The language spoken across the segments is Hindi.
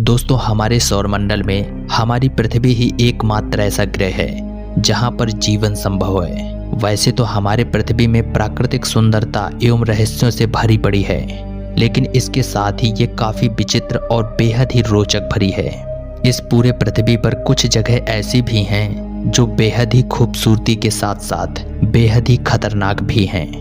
दोस्तों, हमारे सौरमंडल में हमारी पृथ्वी ही एकमात्र ऐसा ग्रह है जहां पर जीवन संभव है। वैसे तो हमारे पृथ्वी में प्राकृतिक सुंदरता एवं रहस्यों से भरी पड़ी है, लेकिन इसके साथ ही ये काफी विचित्र और बेहद ही रोचक भरी है। इस पूरे पृथ्वी पर कुछ जगह ऐसी भी हैं जो बेहद ही खूबसूरती के साथ साथ बेहद ही खतरनाक भी हैं।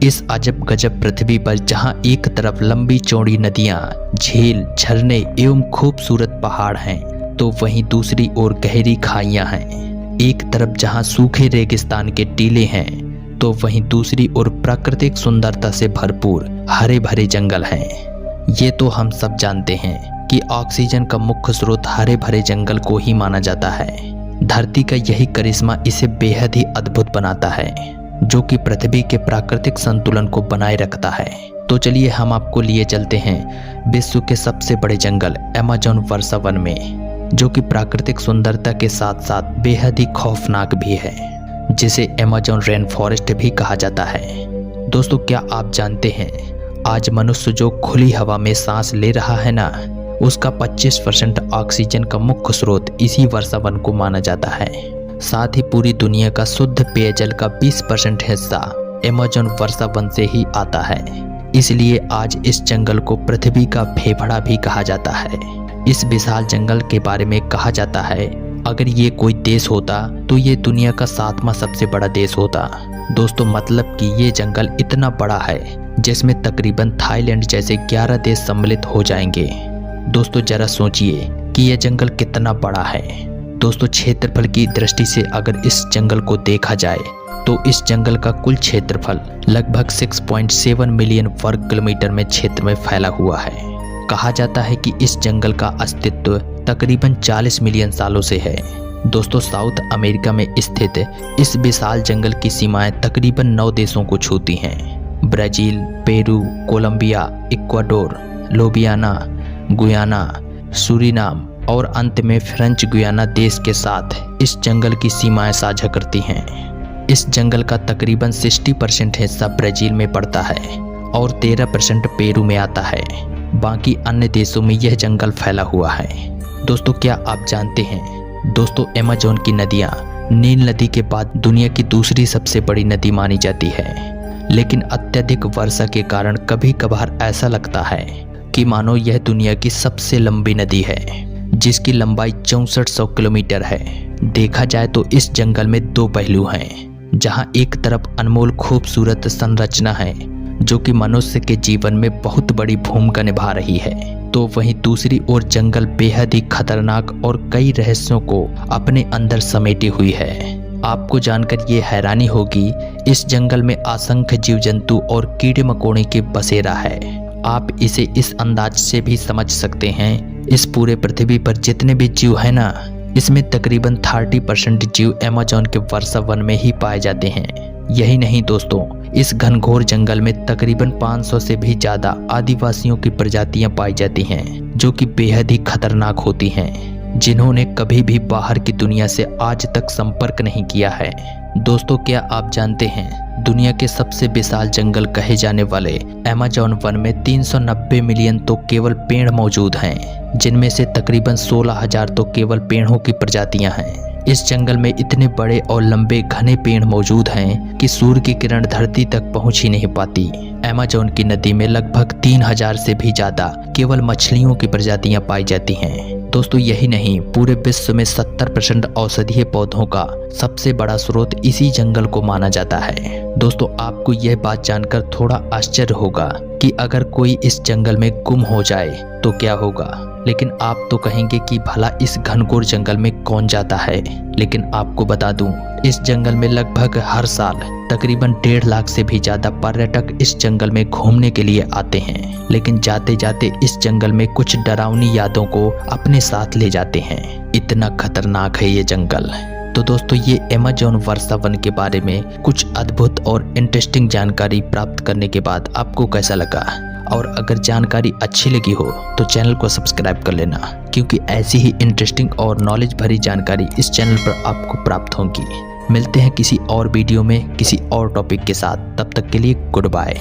इस अजब गजब पृथ्वी पर जहां एक तरफ लंबी चौड़ी नदियां, झील, झरने एवं खूबसूरत पहाड़ हैं, तो वहीं दूसरी ओर गहरी खाइयां हैं। एक तरफ जहां सूखे रेगिस्तान के टीले हैं, तो वहीं दूसरी ओर प्राकृतिक सुंदरता से भरपूर हरे भरे जंगल हैं। ये तो हम सब जानते हैं कि ऑक्सीजन का मुख्य स्रोत हरे भरे जंगल को ही माना जाता है। धरती का यही करिश्मा इसे बेहद ही अद्भुत बनाता है, जो कि पृथ्वी के प्राकृतिक संतुलन को बनाए रखता है। तो चलिए हम आपको लिए चलते हैं विश्व के सबसे बड़े जंगल अमेज़न वर्षा वन में, जो कि प्राकृतिक सुंदरता के साथ साथ बेहद ही खौफनाक भी है, जिसे अमेज़न रेन फॉरेस्ट भी कहा जाता है। दोस्तों, क्या आप जानते हैं आज मनुष्य जो खुली हवा में सांस ले रहा है ना, उसका 25% ऑक्सीजन का मुख्य स्रोत इसी वर्षा वन को माना जाता है। साथ ही पूरी दुनिया का शुद्ध पेयजल का 20% हिस्सा अमेज़न वर्षा वन से ही आता है। इसलिए आज इस जंगल को पृथ्वी का फेफड़ा भी कहा जाता है। इस विशाल जंगल के बारे में कहा जाता है, अगर ये कोई देश होता तो ये दुनिया का 7वां सबसे बड़ा देश होता। दोस्तों, मतलब कि ये जंगल इतना बड़ा है जिसमें तकरीबन थाईलैंड जैसे 11 देश सम्मिलित हो जाएंगे। दोस्तों, जरा सोचिए कि यह जंगल कितना बड़ा है। दोस्तों, क्षेत्रफल की दृष्टि से अगर इस जंगल को देखा जाए तो इस जंगल का कुल क्षेत्रफल लगभग 6.7 मिलियन वर्ग किलोमीटर में क्षेत्र में फैला हुआ है। कहा जाता है कि इस जंगल का अस्तित्व तकरीबन 40 मिलियन सालों से है। दोस्तों, साउथ अमेरिका में स्थित इस विशाल जंगल की सीमाएं तकरीबन 9 देशों को छूती हैं। ब्राजील, पेरू, कोलंबिया, इक्वाडोर, लोबियाना, गुयाना, सूरीनाम और अंत में फ्रेंच गुयाना देश के साथ इस जंगल की सीमाएं साझा करती हैं। इस जंगल का तकरीबन 60% हिस्सा ब्राजील में पड़ता है और 13% पेरू में आता है। बाकी अन्य देशों में यह जंगल फैला हुआ है। दोस्तों, क्या आप जानते हैं दोस्तों, अमेज़न की नदियां नील नदी के बाद दुनिया की दूसरी सबसे बड़ी नदी मानी जाती है। लेकिन अत्यधिक वर्षा के कारण कभी कभार ऐसा लगता है कि मानो यह दुनिया की सबसे लंबी नदी है, जिसकी लंबाई 6400 किलोमीटर है। देखा जाए तो इस जंगल में 2 पहलू हैं, जहां एक तरफ अनमोल खूबसूरत संरचना है जो कि मनुष्य के जीवन में बहुत बड़ी भूमिका निभा रही है, तो वहीं दूसरी ओर जंगल बेहद ही खतरनाक और कई रहस्यों को अपने अंदर समेटे हुई है। आपको जानकर ये हैरानी होगी, इस जंगल में असंख्य जीव जंतु और कीड़े मकोड़े के बसेरा है। आप इसे इस अंदाज से भी समझ सकते हैं, इस पूरे पृथ्वी पर जितने भी जीव है ना, इसमें तकरीबन 30% जीव अमेज़न के वर्षा वन में ही पाए जाते हैं। यही नहीं दोस्तों, इस घनघोर जंगल में तकरीबन 500 से भी ज्यादा आदिवासियों की प्रजातियां पाई जाती हैं, जो कि बेहद ही खतरनाक होती हैं, जिन्होंने कभी भी बाहर की दुनिया से आज तक संपर्क नहीं किया है। दोस्तों, क्या आप जानते हैं दुनिया के सबसे विशाल जंगल कहे जाने वाले अमेज़न वन में 390 मिलियन तो केवल पेड़ मौजूद हैं, जिनमें से तकरीबन 16,000 तो केवल पेड़ों की प्रजातियां हैं। इस जंगल में इतने बड़े और लंबे घने पेड़ मौजूद हैं कि सूर्य की किरण धरती तक पहुंच ही नहीं पाती। अमेज़न की नदी में लगभग 3000 से भी ज्यादा केवल मछलियों की प्रजातियां पाई जाती हैं। दोस्तों, यही नहीं, पूरे विश्व में 70% औषधीय पौधों का सबसे बड़ा स्रोत इसी जंगल को माना जाता है। दोस्तों, आपको यह बात जानकर थोड़ा आश्चर्य होगा कि अगर कोई इस जंगल में गुम हो जाए तो क्या होगा, लेकिन आप तो कहेंगे कि भला इस घनघोर जंगल में कौन जाता है। लेकिन आपको बता दूं, इस जंगल में लगभग हर साल तकरीबन 1.5 लाख से भी ज्यादा पर्यटक इस जंगल में घूमने के लिए आते हैं, लेकिन जाते जाते इस जंगल में कुछ डरावनी यादों को अपने साथ ले जाते हैं। इतना खतरनाक है ये जंगल। तो दोस्तों, ये अमेज़न वर्षा वन के बारे में कुछ अद्भुत और इंटरेस्टिंग जानकारी प्राप्त करने के बाद आपको कैसा लगा? और अगर जानकारी अच्छी लगी हो तो चैनल को सब्सक्राइब कर लेना, क्योंकि ऐसी ही इंटरेस्टिंग और नॉलेज भरी जानकारी इस चैनल पर आपको प्राप्त होगी। मिलते हैं किसी और वीडियो में किसी और टॉपिक के साथ, तब तक के लिए गुड बाय।